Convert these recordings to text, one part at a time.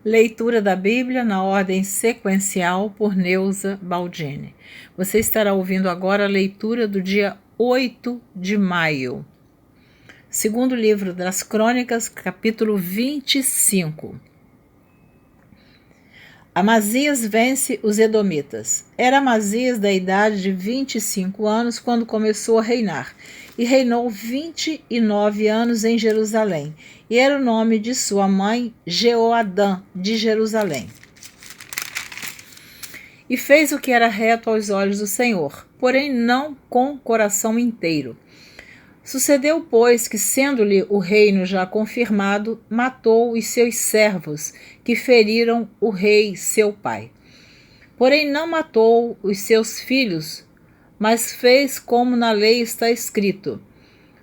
Leitura da Bíblia na ordem sequencial por Neuza Baldini. Você estará ouvindo agora a leitura do dia 8 de maio. Segundo livro das Crônicas, capítulo 25. Amazias vence os Edomitas. Era Amazias da idade de 25 anos quando começou a reinar, e reinou 29 anos em Jerusalém, e era o nome de sua mãe Jeoadã, de Jerusalém. E fez o que era reto aos olhos do Senhor, porém não com coração inteiro. Sucedeu, pois, que, sendo-lhe o reino já confirmado, matou os seus servos, que feriram o rei seu pai. Porém não matou os seus filhos, mas fez como na lei está escrito,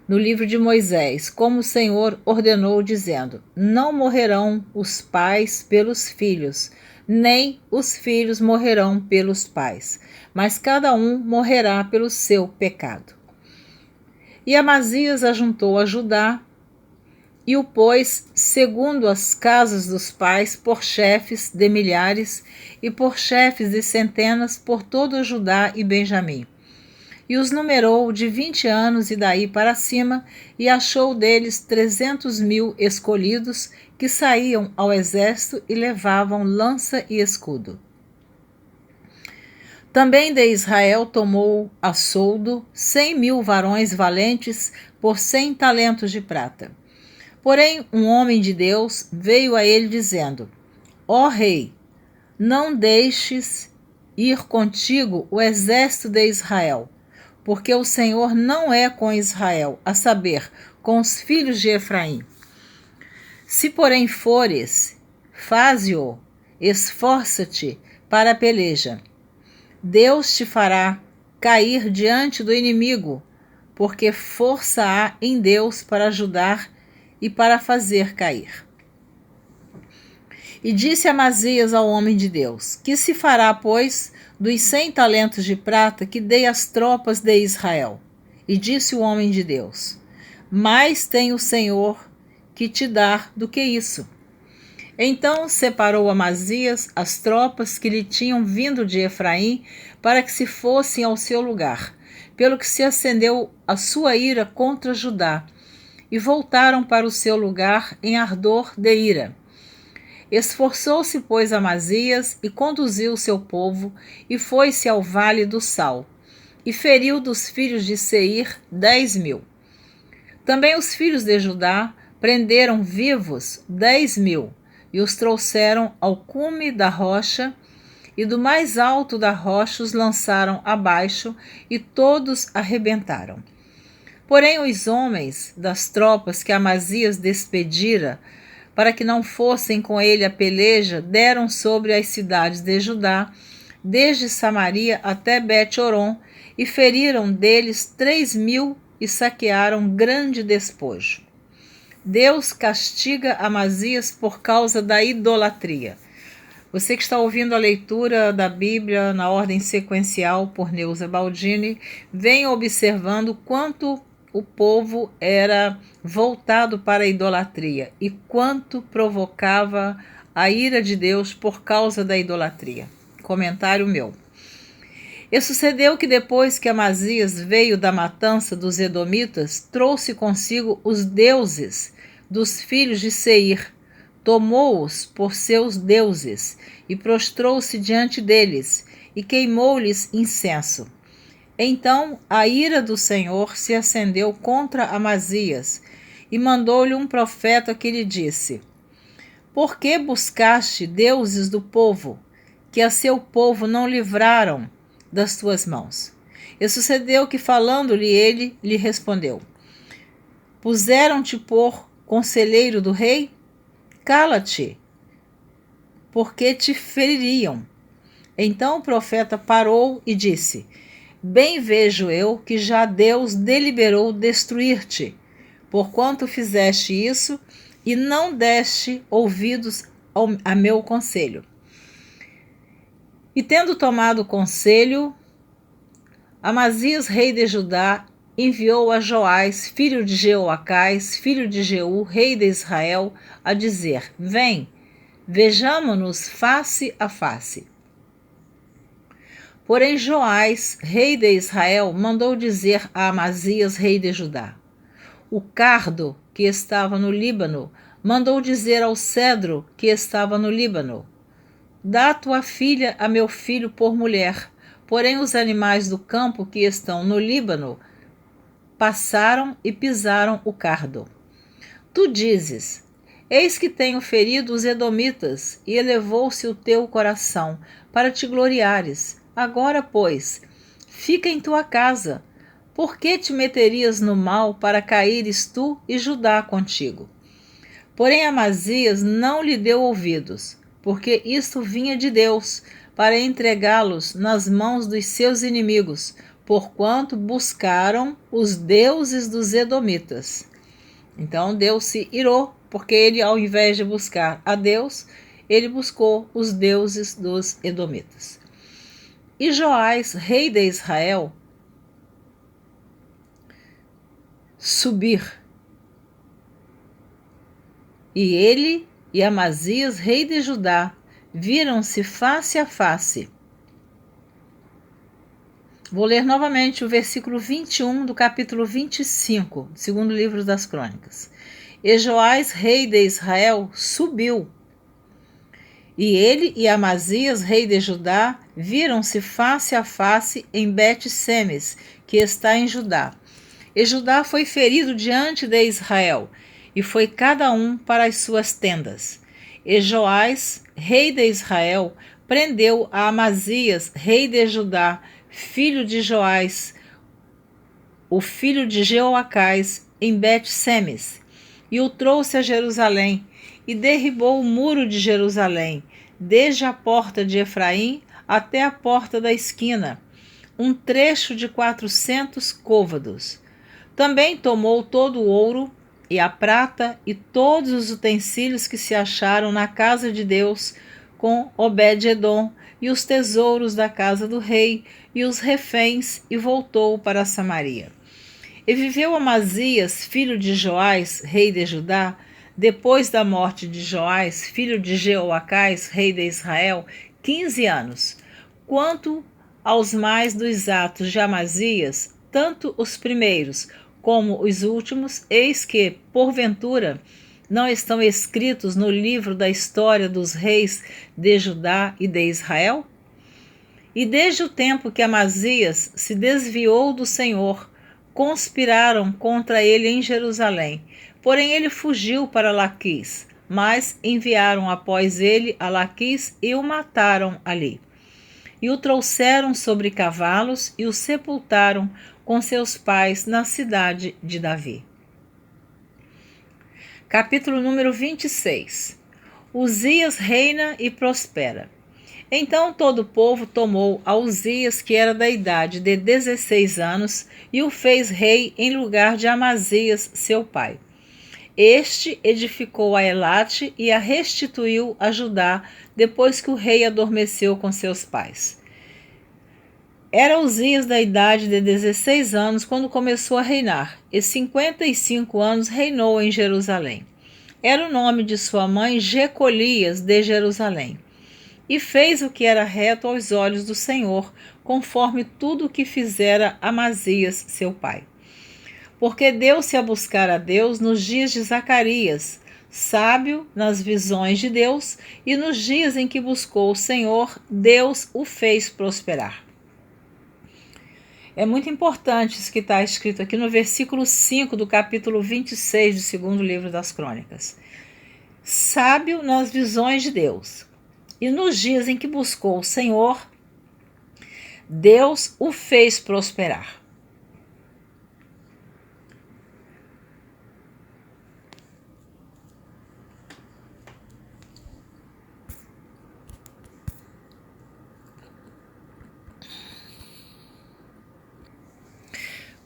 no livro de Moisés, como o Senhor ordenou, dizendo: não morrerão os pais pelos filhos, nem os filhos morrerão pelos pais, mas cada um morrerá pelo seu pecado. E Amazias ajuntou a Judá e o pôs segundo as casas dos pais, por chefes de milhares e por chefes de centenas por todo Judá e Benjamim. E os numerou de 20 anos e daí para cima, e achou deles 300.000 escolhidos, que saíam ao exército e levavam lança e escudo. Também de Israel tomou a soldo 100.000 varões valentes por 100 talentos de prata. Porém, um homem de Deus veio a ele dizendo: ó rei, não deixes ir contigo o exército de Israel, porque o Senhor não é com Israel, a saber, com os filhos de Efraim. Se, porém, fores, faze-o, esforça-te para a peleja. Deus te fará cair diante do inimigo, porque força há em Deus para ajudar e para fazer cair. E disse Amazias ao homem de Deus: que se fará, pois, dos 100 talentos de prata que dei às tropas de Israel? E disse o homem de Deus: mais tem o Senhor que te dar do que isso. Então separou Amazias as tropas que lhe tinham vindo de Efraim para que se fossem ao seu lugar, pelo que se acendeu a sua ira contra Judá, e voltaram para o seu lugar em ardor de ira. Esforçou-se, pois, Amazias e conduziu o seu povo, e foi-se ao vale do Sal, e feriu dos filhos de Seir 10.000. Também os filhos de Judá prenderam vivos 10.000, e os trouxeram ao cume da rocha, e do mais alto da rocha os lançaram abaixo, e todos arrebentaram. Porém os homens das tropas que Amazias despedira, para que não fossem com ele a peleja, deram sobre as cidades de Judá, desde Samaria até Bet-Horon, e feriram deles 3.000 e saquearam grande despojo. Deus castiga Amazias por causa da idolatria. Você que está ouvindo a leitura da Bíblia na ordem sequencial por Neuza Baldini, venha observando quanto o povo era voltado para a idolatria e quanto provocava a ira de Deus por causa da idolatria. Comentário meu. E sucedeu que depois que Amazias veio da matança dos Edomitas, trouxe consigo os deuses dos filhos de Seir, tomou-os por seus deuses, e prostrou-se diante deles, e queimou-lhes incenso. Então a ira do Senhor se acendeu contra Amazias, e mandou-lhe um profeta que lhe disse: por que buscaste deuses do povo, que a seu povo não livraram das tuas mãos? E sucedeu que, falando-lhe ele, lhe respondeu: puseram-te por conselheiro do rei? Cala-te, porque te feririam. Então o profeta parou e disse: bem vejo eu que já Deus deliberou destruir-te, porquanto fizeste isso e não deste ouvidos a meu conselho. E tendo tomado conselho, Amazias, rei de Judá, enviou a Joás, filho de Jeoacás, filho de Jeú, rei de Israel, a dizer: vem, Vejamo-nos face a face. Porém Joás, rei de Israel, mandou dizer a Amazias, rei de Judá: o cardo que estava no Líbano mandou dizer ao cedro que estava no Líbano: dá tua filha a meu filho por mulher. Porém os animais do campo que estão no Líbano passaram e pisaram o cardo. Tu dizes: eis que tenho ferido os edomitas, e elevou-se o teu coração para te gloriares. Agora, pois, fica em tua casa. Por que te meterias no mal para caíres tu e Judá contigo? Porém Amazias não lhe deu ouvidos, porque isto vinha de Deus, para entregá-los nas mãos dos seus inimigos, porquanto buscaram os deuses dos edomitas. Então Deus se irou, porque ele, ao invés de buscar a Deus, ele buscou os deuses dos edomitas. E Joás, rei de Israel, subir. E ele e Amazias, rei de Judá, viram-se face a face. Vou ler novamente o versículo 21 do capítulo 25, segundo livro das Crônicas. E Joás, rei de Israel, subiu. E ele e Amazias, rei de Judá, viram-se face a face em Bet-Semes, que está em Judá. E Judá foi ferido diante de Israel, e foi cada um para as suas tendas. E Joás, rei de Israel, prendeu a Amazias, rei de Judá, filho de Joás, o filho de Jeoacás, em Bet-Semes, e o trouxe a Jerusalém, e derribou o muro de Jerusalém, desde a porta de Efraim até a porta da esquina, um trecho de 400 côvados. Também tomou todo o ouro e a prata e todos os utensílios que se acharam na casa de Deus com Obed-edom e os tesouros da casa do rei e os reféns, e voltou para Samaria. E viveu Amazias, filho de Joás, rei de Judá, depois da morte de Joás, filho de Jeoacás, rei de Israel, 15 anos. Quanto aos mais dos atos de Amazias, tanto os primeiros como os últimos, eis que, porventura, não estão escritos no livro da história dos reis de Judá e de Israel? E desde o tempo que Amazias se desviou do Senhor, conspiraram contra ele em Jerusalém. Porém ele fugiu para Laquis, mas enviaram após ele a Laquis e o mataram ali. E o trouxeram sobre cavalos e o sepultaram com seus pais na cidade de Davi. Capítulo número 26. Uzias reina e prospera. Então todo o povo tomou a Uzias, que era da idade de 16 anos, e o fez rei em lugar de Amazias, seu pai. Este edificou a Elate e a restituiu a Judá, depois que o rei adormeceu com seus pais. Era Uzias da idade de 16 anos quando começou a reinar, e 55 anos reinou em Jerusalém. Era o nome de sua mãe Jecolias de Jerusalém. E fez o que era reto aos olhos do Senhor, conforme tudo o que fizera Amazias, seu pai. Porque deu-se a buscar a Deus nos dias de Zacarias, sábio nas visões de Deus, e nos dias em que buscou o Senhor, Deus o fez prosperar. É muito importante isso que está escrito aqui no versículo 5 do capítulo 26 do segundo livro das Crônicas. Sábio nas visões de Deus. E nos dias em que buscou o Senhor, Deus o fez prosperar.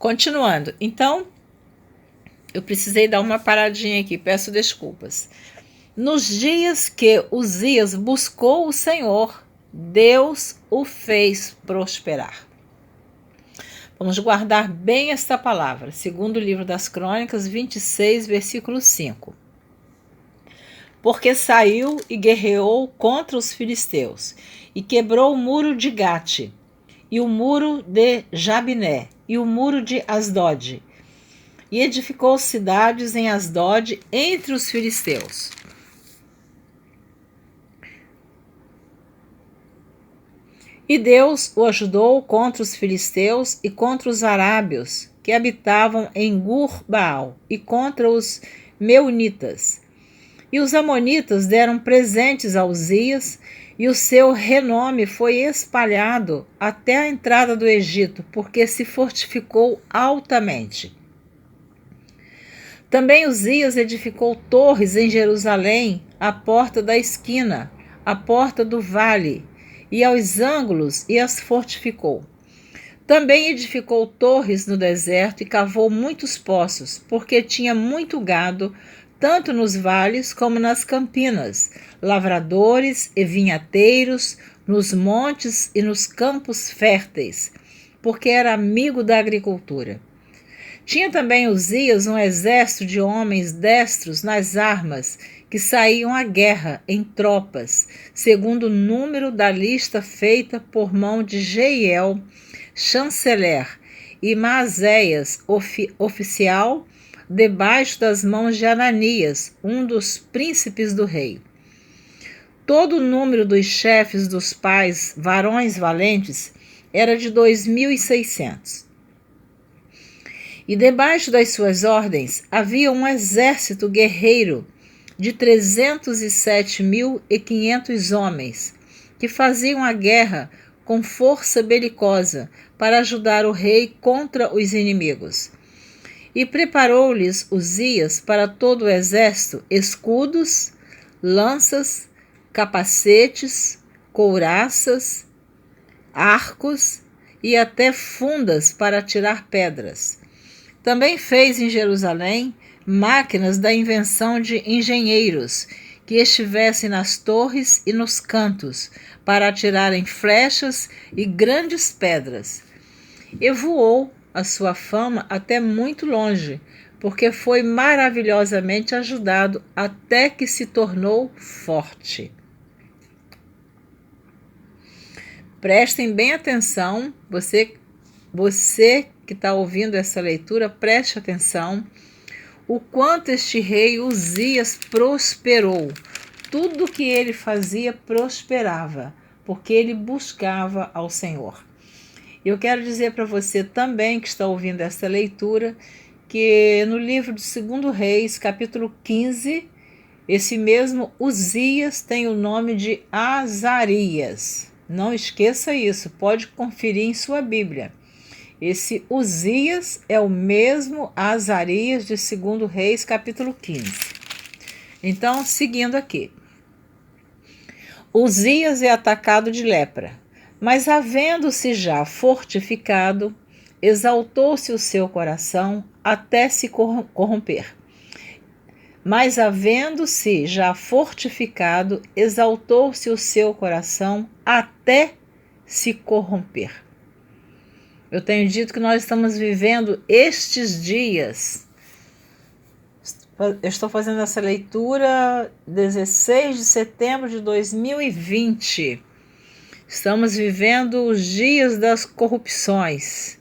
Continuando, então, eu precisei dar uma paradinha aqui, peço desculpas. Nos dias que Uzias buscou o Senhor, Deus o fez prosperar. Vamos guardar bem esta palavra, segundo o livro das Crônicas 26, versículo 5. porque saiu e guerreou contra os filisteus, e quebrou o muro de Gate, e o muro de Jabiné, e o muro de Asdod, e edificou cidades em Asdod entre os filisteus. E Deus o ajudou contra os filisteus e contra os arábios que habitavam em Gur-Baal e contra os meunitas. E os amonitas deram presentes a Uzias, e o seu renome foi espalhado até a entrada do Egito, porque se fortificou altamente. Também Uzias edificou torres em Jerusalém, à porta da esquina, à porta do vale, e aos ângulos, e as fortificou. Também edificou torres no deserto e cavou muitos poços, porque tinha muito gado, tanto nos vales como nas campinas, lavradores e vinhateiros, nos montes e nos campos férteis, porque era amigo da agricultura. Tinha também Uzias um exército de homens destros nas armas, que saíam à guerra em tropas, segundo o número da lista feita por mão de Jeiel, chanceler, e Maazéias, oficial, debaixo das mãos de Ananias, um dos príncipes do rei. Todo o número dos chefes dos pais, varões valentes, era de 2.600. E debaixo das suas ordens havia um exército guerreiro de 307.500 homens, que faziam a guerra com força belicosa para ajudar o rei contra os inimigos. E preparou-lhes Uzias para todo o exército escudos, lanças, capacetes, couraças, arcos e até fundas para atirar pedras. Também fez em Jerusalém máquinas da invenção de engenheiros, que estivessem nas torres e nos cantos, para atirarem flechas e grandes pedras. E voou a sua fama até muito longe, porque foi maravilhosamente ajudado até que se tornou forte. Prestem bem atenção, você que está ouvindo essa leitura, preste atenção, o quanto este rei Uzias prosperou. Tudo que ele fazia prosperava, porque ele buscava ao Senhor. Eu quero dizer para você também que está ouvindo essa leitura, que no livro de 2 Reis, capítulo 15, esse mesmo Uzias tem o nome de Azarias. Não esqueça isso, pode conferir em sua Bíblia. Esse Uzias é o mesmo Azarias de 2 Reis, capítulo 15. Então, seguindo aqui. Uzias é atacado de lepra, mas havendo-se já fortificado, exaltou-se o seu coração até se corromper. Mas havendo-se já fortificado, exaltou-se o seu coração até se corromper. Eu tenho dito que nós estamos vivendo estes dias. Eu estou fazendo essa leitura 16 de setembro de 2020. Estamos vivendo os dias das corrupções.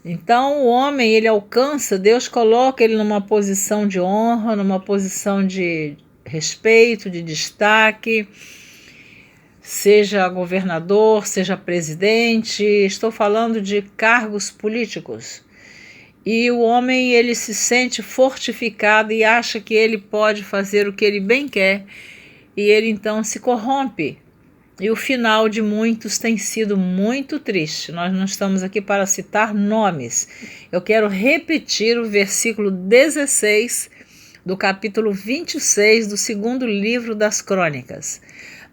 Então o homem, ele alcança, Deus coloca ele numa posição de honra, numa posição de respeito, de destaque, seja governador, seja presidente, estou falando de cargos políticos. E o homem, ele se sente fortificado e acha que ele pode fazer o que ele bem quer, e ele então se corrompe. E o final de muitos tem sido muito triste. Nós não estamos aqui para citar nomes. Eu quero repetir o versículo 16 do capítulo 26 do 2º livro das Crônicas.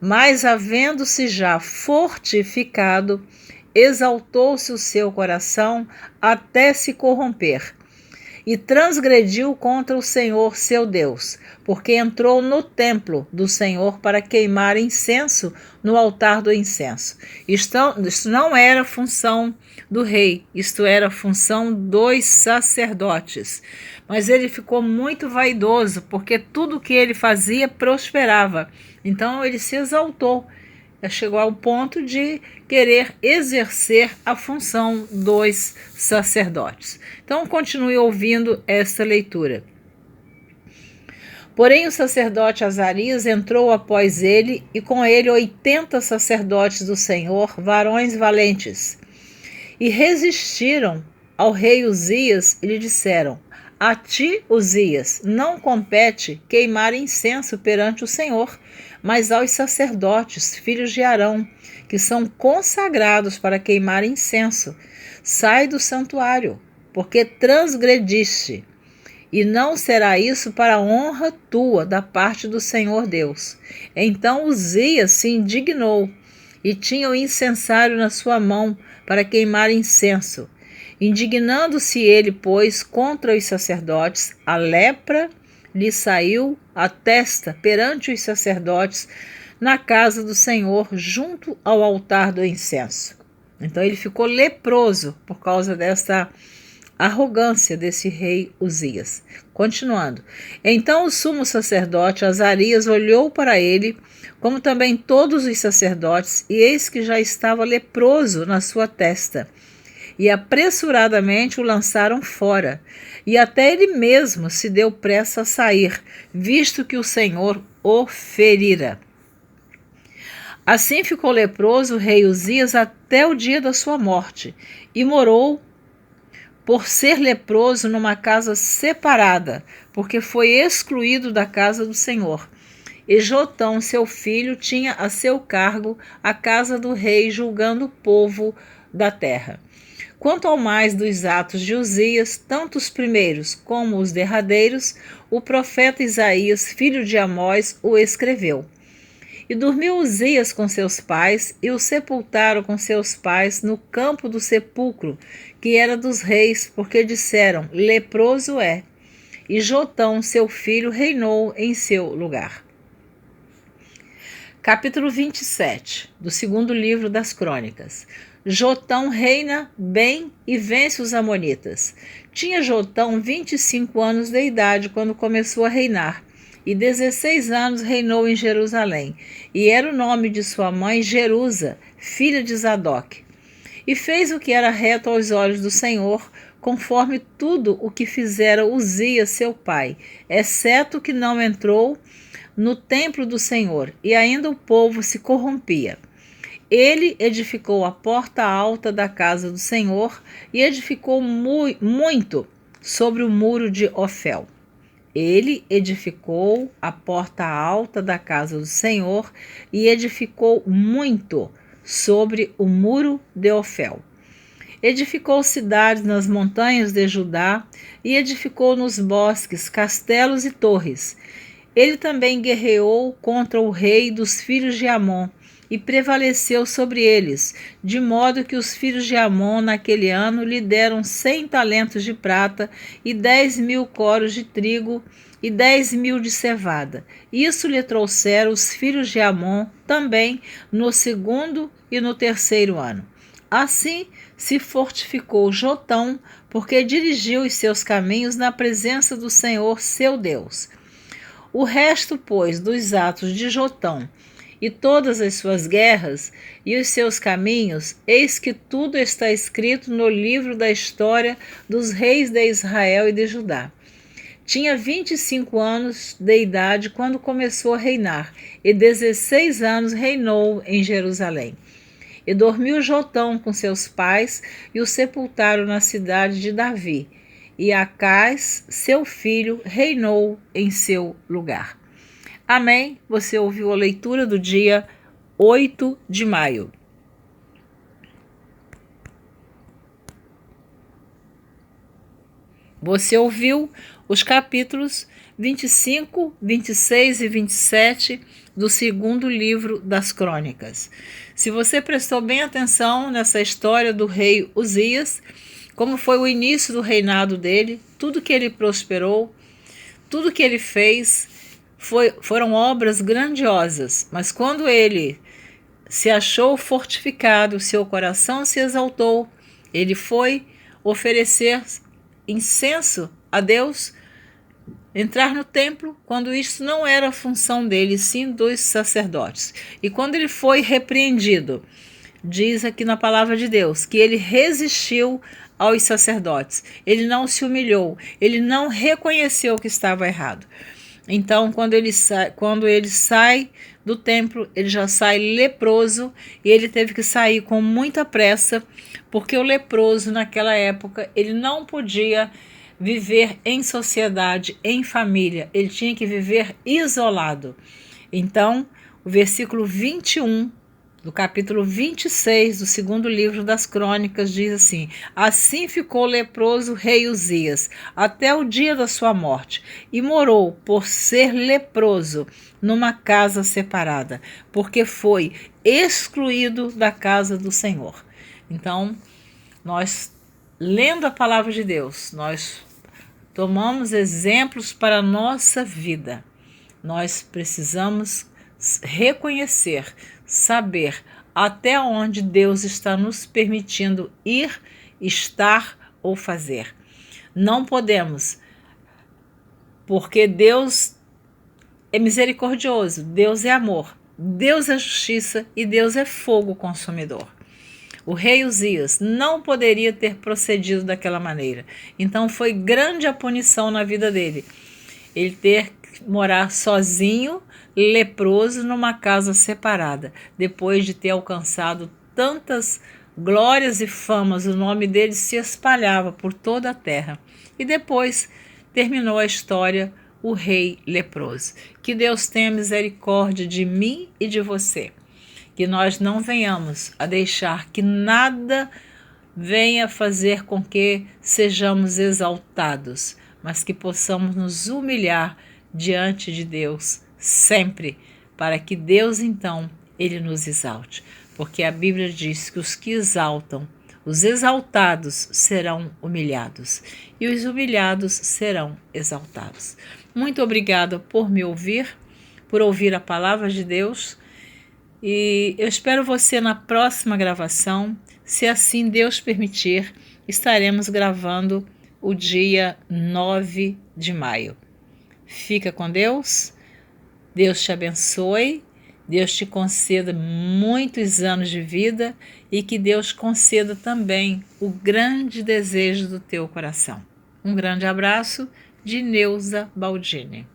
Mas havendo-se já fortificado, exaltou-se o seu coração até se corromper. e transgrediu contra o Senhor seu Deus, porque entrou no templo do Senhor para queimar incenso no altar do incenso. Isto não era função do rei, isto era função dos sacerdotes. Mas ele ficou muito vaidoso, porque tudo que ele fazia prosperava. Então ele se exaltou, chegou ao ponto de querer exercer a função dos sacerdotes. Então continue ouvindo esta leitura. Porém o sacerdote Azarias entrou após ele, e com ele 80 sacerdotes do Senhor, varões valentes, e resistiram ao rei Uzias e lhe disseram: a ti, Uzias, não compete queimar incenso perante o Senhor, mas aos sacerdotes, filhos de Arão, que são consagrados para queimar incenso. Sai do santuário, porque transgrediste, e não será isso para a honra tua da parte do Senhor Deus. Então Uzias se indignou, e tinha o incensário na sua mão para queimar incenso. Indignando-se ele, pois, contra os sacerdotes, a lepra lhe saiu à testa perante os sacerdotes na casa do Senhor, junto ao altar do incenso. Então ele ficou leproso por causa dessa arrogância desse rei Uzias. Continuando. Então o sumo sacerdote Azarias olhou para ele, como também todos os sacerdotes, e eis que já estava leproso na sua testa. E apressuradamente o lançaram fora, e até ele mesmo se deu pressa a sair, visto que o Senhor o ferira. Assim ficou leproso o rei Uzias até o dia da sua morte, e morou por ser leproso numa casa separada, porque foi excluído da casa do Senhor. E Jotão, seu filho, tinha a seu cargo a casa do rei, julgando o povo da terra. Quanto ao mais dos atos de Uzias, tanto os primeiros como os derradeiros, o profeta Isaías, filho de Amós, o escreveu. E dormiu Uzias com seus pais, e o sepultaram com seus pais no campo do sepulcro, que era dos reis, porque disseram: leproso é. E Jotão, seu filho, reinou em seu lugar. Capítulo 27, do segundo livro das Crônicas. Jotão reina bem e vence os amonitas. Tinha Jotão 25 anos de idade quando começou a reinar, e 16 anos reinou em Jerusalém, e era o nome de sua mãe Jerusa, filha de Zadok. E fez o que era reto aos olhos do Senhor, conforme tudo o que fizera Uzias seu pai, exceto que não entrou no templo do Senhor, e ainda o povo se corrompia. Ele edificou a porta alta da casa do Senhor e edificou muito sobre o muro de Ofel. Ele edificou a porta alta da casa do Senhor e edificou muito sobre o muro de Ofel. Edificou cidades nas montanhas de Judá e edificou nos bosques castelos e torres. Ele também guerreou contra o rei dos filhos de Amon e prevaleceu sobre eles, de modo que os filhos de Amon naquele ano lhe deram 100 talentos de prata e 10.000 coros de trigo e 10.000 de cevada. Isso lhe trouxeram os filhos de Amon também no segundo e no terceiro ano. Assim se fortificou Jotão, porque dirigiu os seus caminhos na presença do Senhor seu Deus. O resto, pois, dos atos de Jotão, e todas as suas guerras e os seus caminhos, eis que tudo está escrito no livro da história dos reis de Israel e de Judá. Tinha 25 anos de idade quando começou a reinar, e 16 anos reinou em Jerusalém. E dormiu Jotão com seus pais, e o sepultaram na cidade de Davi. E Acás, seu filho, reinou em seu lugar. Amém? Você ouviu a leitura do dia 8 de maio. Você ouviu os capítulos 25, 26 e 27 do segundo livro das Crônicas. Se você prestou bem atenção nessa história do rei Uzias, como foi o início do reinado dele, tudo que ele prosperou, tudo que ele fez foram obras grandiosas, mas quando ele se achou fortificado, seu coração se exaltou, ele foi oferecer incenso a Deus, entrar no templo, quando isso não era a função dele, sim dos sacerdotes. E quando ele foi repreendido, diz aqui na palavra de Deus que ele resistiu aos sacerdotes, ele não se humilhou, ele não reconheceu que estava errado. Então, quando ele sai do templo, ele já sai leproso, e ele teve que sair com muita pressa, porque o leproso naquela época, ele não podia viver em sociedade, em família, ele tinha que viver isolado. Então, o versículo 21 do capítulo 26 do segundo livro das Crônicas diz assim: assim ficou leproso o rei Uzias até o dia da sua morte, e morou, por ser leproso, numa casa separada, porque foi excluído da casa do Senhor. Então, nós, lendo a palavra de Deus, nós tomamos exemplos para a nossa vida. Nós precisamos reconhecer, saber até onde Deus está nos permitindo ir, estar ou fazer. Não podemos, porque Deus é misericordioso, Deus é amor, Deus é justiça e Deus é fogo consumidor. O rei Uzias não poderia ter procedido daquela maneira. Então foi grande a punição na vida dele. Ele ter que morar sozinho, leproso, numa casa separada, depois de ter alcançado tantas glórias e famas, o nome dele se espalhava por toda a terra. E depois terminou a história, o rei leproso. Que Deus tenha misericórdia de mim e de você. Que nós não venhamos a deixar que nada venha fazer com que sejamos exaltados, mas que possamos nos humilhar diante de Deus sempre, para que Deus então, ele nos exalte. Porque a Bíblia diz que os que exaltam, os exaltados serão humilhados, e os humilhados serão exaltados. Muito obrigada por me ouvir, por ouvir a palavra de Deus, e eu espero você na próxima gravação. Se assim Deus permitir, estaremos gravando o dia 9 de maio. Fica com Deus, Deus te abençoe, Deus te conceda muitos anos de vida e que Deus conceda também o grande desejo do teu coração. Um grande abraço de Neuza Baldini.